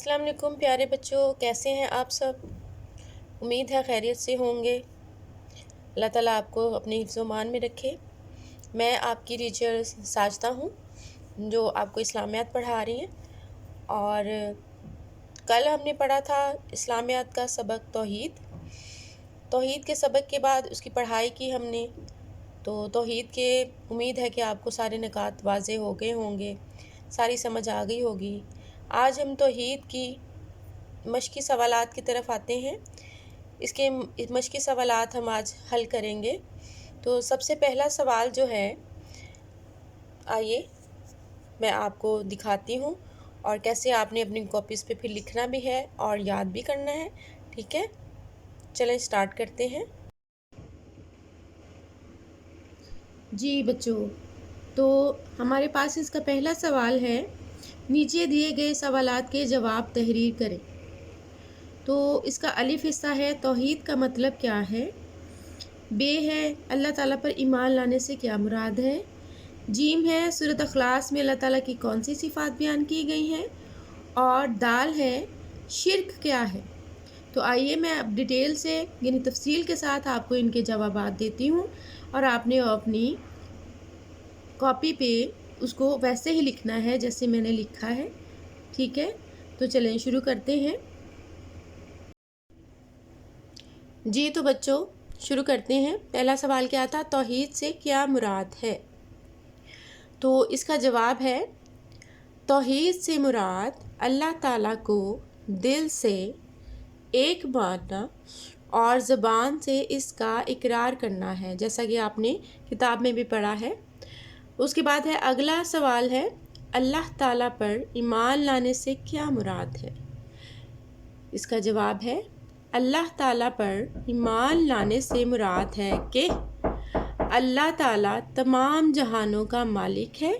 अस्सलाम वालेकुम प्यारे बच्चों, कैसे हैं आप सब। उम्मीद है खैरियत से होंगे। अल्लाह ताला आपको अपने हिफ्ज़-ओ-मान में रखे। मैं आपकी टीचर साजिदा हूँ जो आपको इस्लामियात पढ़ा रही हैं। और कल हमने पढ़ा था इस्लामियात का सबक तौहीद के सबक के बाद उसकी पढ़ाई की हमने। तो तौहीद के उम्मीद है कि आपको सारे निकात वाज़े हो गए होंगे, सारी समझ आ गई होगी। आज हम तौहीद की मश्की सवालात की तरफ आते हैं। इसके मश्की सवालात हम आज हल करेंगे। तो सबसे पहला सवाल जो है, आइए मैं आपको दिखाती हूँ और कैसे आपने अपनी कॉपीज़ पे फिर लिखना भी है और याद भी करना है। ठीक है, चलें स्टार्ट करते हैं। जी बच्चों, तो हमारे पास इसका पहला सवाल है, नीचे दिए गए सवालात के जवाब तहरीर करें। तो इसका अलिफ हिस्सा है तौहीद का मतलब क्या है, बे है अल्लाह ताला पर ईमान लाने से क्या मुराद है, जीम है सूरत अखलास में अल्लाह ताला की कौन सी सिफ़ात बयान की गई हैं, और दाल है शिर्क क्या है। तो आइए मैं अब डिटेल से यानी तफसील के साथ आपको इनके जवाबात देती हूँ और आपने अपनी कॉपी पे उसको वैसे ही लिखना है जैसे मैंने लिखा है। ठीक है, तो चलें शुरू करते हैं। जी तो बच्चों शुरू करते हैं। पहला सवाल क्या था, तौहीद से क्या मुराद है। तो इसका जवाब है, तौहीद से मुराद अल्लाह ताला को दिल से एक मानना और ज़बान से इसका इकरार करना है, जैसा कि आपने किताब में भी पढ़ा है। उसके बाद है अगला सवाल है, अल्लाह ताला पर ईमान लाने से क्या मुराद है। इसका जवाब है, अल्लाह ताला पर ईमान लाने से मुराद है कि अल्लाह ताला तमाम जहानों का मालिक है,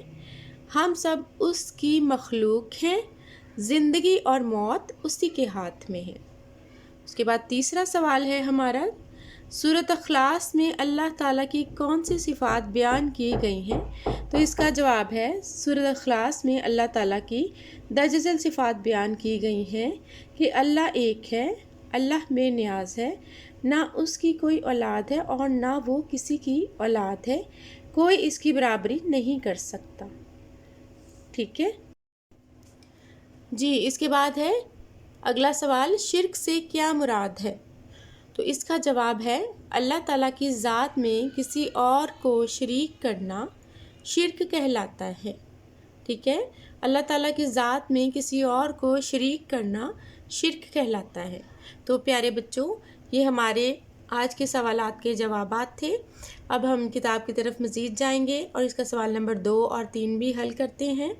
हम सब उसकी मखलूक हैं, ज़िंदगी और मौत उसी के हाथ में है। उसके बाद तीसरा सवाल है हमारा, सूरत अखलास में अल्लाह ताला की कौन सी सिफ़ात बयान की गई हैं। तो इसका जवाब है, सूरत अखलास में अल्लाह ताला की दर्जल सिफ़ात बयान की गई हैं कि अल्लाह एक है, अल्लाह बेनियाज है, ना उसकी कोई औलाद है और ना वो किसी की औलाद है, कोई इसकी बराबरी नहीं कर सकता। ठीक है जी। इसके बाद है अगला सवाल, शिर्क से क्या मुराद है। तो इसका जवाब है, अल्लाह ताला की ज़ात में किसी और को शरीक करना शिर्क कहलाता है। ठीक है, अल्लाह ताला की ज़ात में किसी और को शरीक करना शिर्क कहलाता है। तो प्यारे बच्चों, ये हमारे आज के सवालात के जवाबात थे। अब हम किताब की तरफ मज़ीद जाएंगे और इसका सवाल नंबर 2 और 3 भी हल करते हैं।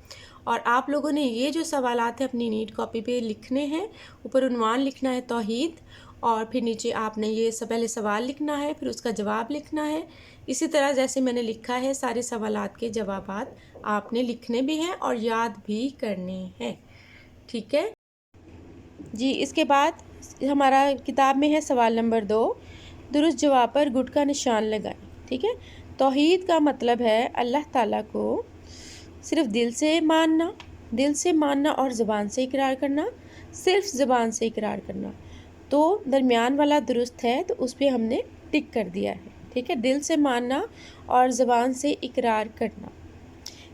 और आप लोगों ने ये जो सवालात हैं अपनी नीट कॉपी पे लिखने हैं। ऊपर उन्वान लिखना है तौहीद, और फिर नीचे आपने ये पहले सवाल लिखना है, फिर उसका जवाब लिखना है। इसी तरह जैसे मैंने लिखा है सारे सवालात के जवाबात आपने लिखने भी हैं और याद भी करने हैं। ठीक है जी। इसके बाद हमारा किताब में है सवाल नंबर 2, दुरुस्त जवाब पर गुड का निशान लगाएं। ठीक है, तौहीद का मतलब है अल्लाह ताला को सिर्फ दिल से मानना और ज़बान से इकरार करना, सिर्फ ज़बान से इकरार करना। तो दरमियान वाला दुरुस्त है, तो उस पर हमने टिक कर दिया है। ठीक है, दिल से मानना और ज़बान से इकरार करना।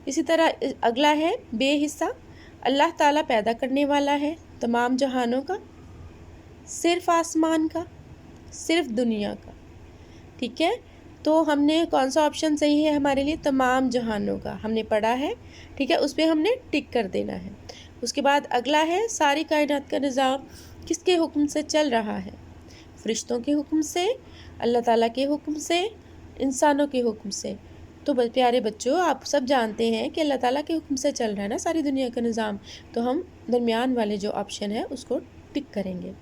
इसी तरह अगला है बे हिस्सा, अल्लाह ताला पैदा करने वाला है तमाम जहानों का, सिर्फ आसमान का, सिर्फ दुनिया का। ठीक है, तो हमने कौन सा ऑप्शन सही है हमारे लिए, तमाम जहानों का हमने पढ़ा है। ठीक है, उस पर हमने टिक कर देना है। उसके बाद अगला है, सारी कायनात का निज़ाम किसके हुक्म से चल रहा है। फरिश्तों के हुक्म से, अल्लाह ताला के हुक्म से, इंसानों के हुक्म से। तो प्यारे बच्चों, आप सब जानते हैं कि अल्लाह ताला के हुक्म से चल रहा है ना सारी दुनिया का निज़ाम। तो हम दरमियान वाले जो ऑप्शन है उसको टिक करेंगे।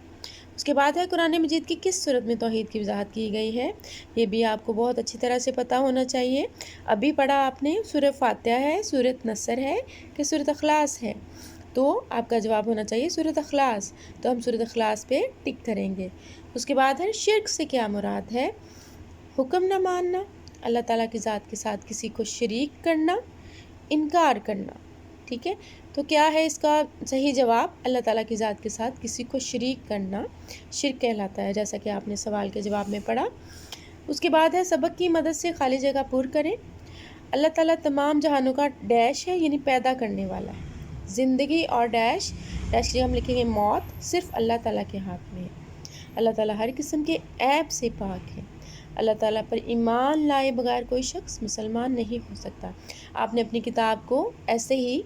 उसके बाद है, कुरान मजीद की किस सूरत में तौहीद की वजाहत की गई है। ये भी आपको बहुत अच्छी तरह से पता होना चाहिए। अभी पढ़ा आपने, सूरत फातिहा है, सूरत नसर है कि सूरत अखलास है। तो आपका जवाब होना चाहिए सूरत अखलास। तो हम सूरत अखलास पे टिक करेंगे। उसके बाद है, शिर्क से क्या मुराद है। हुक्म न मानना, अल्लाह ताला की ज़ात के साथ किसी को शरीक करना, इनकार करना। ٹھیک ہے، تو کیا ہے اس کا صحیح جواب؟ اللہ تعالیٰ کی ذات کے ساتھ کسی کو شریک کرنا شرک کہلاتا ہے، جیسا کہ آپ نے سوال کے جواب میں پڑھا۔ اس کے بعد ہے سبق کی مدد سے خالی جگہ پر کریں۔ اللہ تعالیٰ تمام جہانوں کا ڈیش ہے، یعنی پیدا کرنے والا ہے۔ زندگی اور ڈیش کے ہم لکھیں گے موت، صرف اللہ تعالیٰ کے ہاتھ میں ہے۔ اللہ تعالیٰ ہر قسم کے عیب سے پاک ہے۔ اللہ تعالیٰ پر ایمان لائے بغیر کوئی شخص مسلمان نہیں ہو سکتا۔ آپ نے اپنی کتاب کو ایسے ہی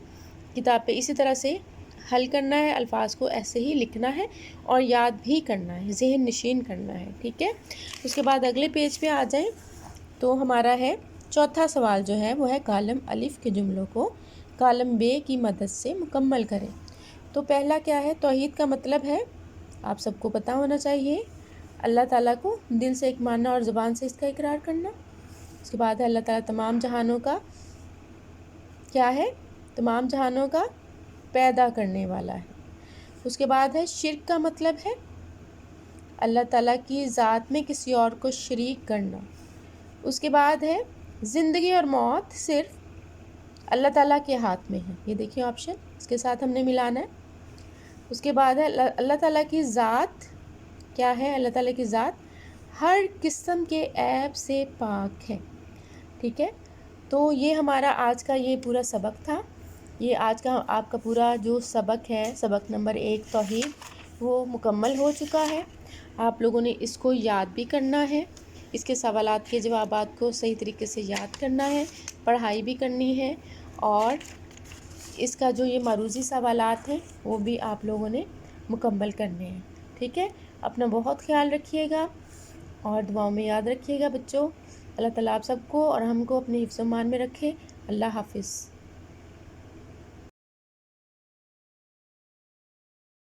کتاب پہ اسی طرح سے حل کرنا ہے، الفاظ کو ایسے ہی لکھنا ہے اور یاد بھی کرنا ہے، ذہن نشین کرنا ہے، ٹھیک ہے۔ اس کے بعد اگلے پیج پہ آ جائیں تو ہمارا ہے چوتھا سوال جو ہے وہ ہے کالم الف کے جملوں کو کالم بے کی مدد سے مکمل کریں۔ تو پہلا کیا ہے؟ توحید کا مطلب ہے، آپ سب کو پتہ ہونا چاہیے، اللہ تعالیٰ کو دل سے ایک ماننا اور زبان سے اس کا اقرار کرنا۔ اس کے بعد ہے اللہ تعالیٰ تمام جہانوں کا کیا ہے؟ تمام جہانوں کا پیدا کرنے والا ہے۔ اس کے بعد ہے شرک کا مطلب ہے اللہ تعالیٰ کی ذات میں کسی اور کو شریک کرنا۔ اس کے بعد ہے زندگی اور موت صرف اللہ تعالیٰ کے ہاتھ میں ہے، یہ دیکھیں آپشن، اس کے ساتھ ہم نے ملانا ہے۔ اس کے بعد ہے اللہ تعالیٰ کی ذات کیا ہے؟ اللہ تعالیٰ کی ذات ہر قسم کے عیب سے پاک ہے، ٹھیک ہے۔ تو یہ ہمارا آج کا یہ پورا سبق تھا، یہ آج کا آپ کا پورا جو سبق ہے، سبق نمبر 1 توحید، وہ مکمل ہو چکا ہے۔ آپ لوگوں نے اس کو یاد بھی کرنا ہے، اس کے سوالات کے جوابات کو صحیح طریقے سے یاد کرنا ہے، پڑھائی بھی کرنی ہے، اور اس کا جو یہ معروضی سوالات ہیں وہ بھی آپ لوگوں نے مکمل کرنے ہیں، ٹھیک ہے۔ اپنا بہت خیال رکھیے گا اور دعاؤں میں یاد رکھیے گا بچوں۔ اللہ تعالیٰ آپ سب کو اور ہم کو اپنے حفظ و امان میں رکھے۔ اللہ حافظ۔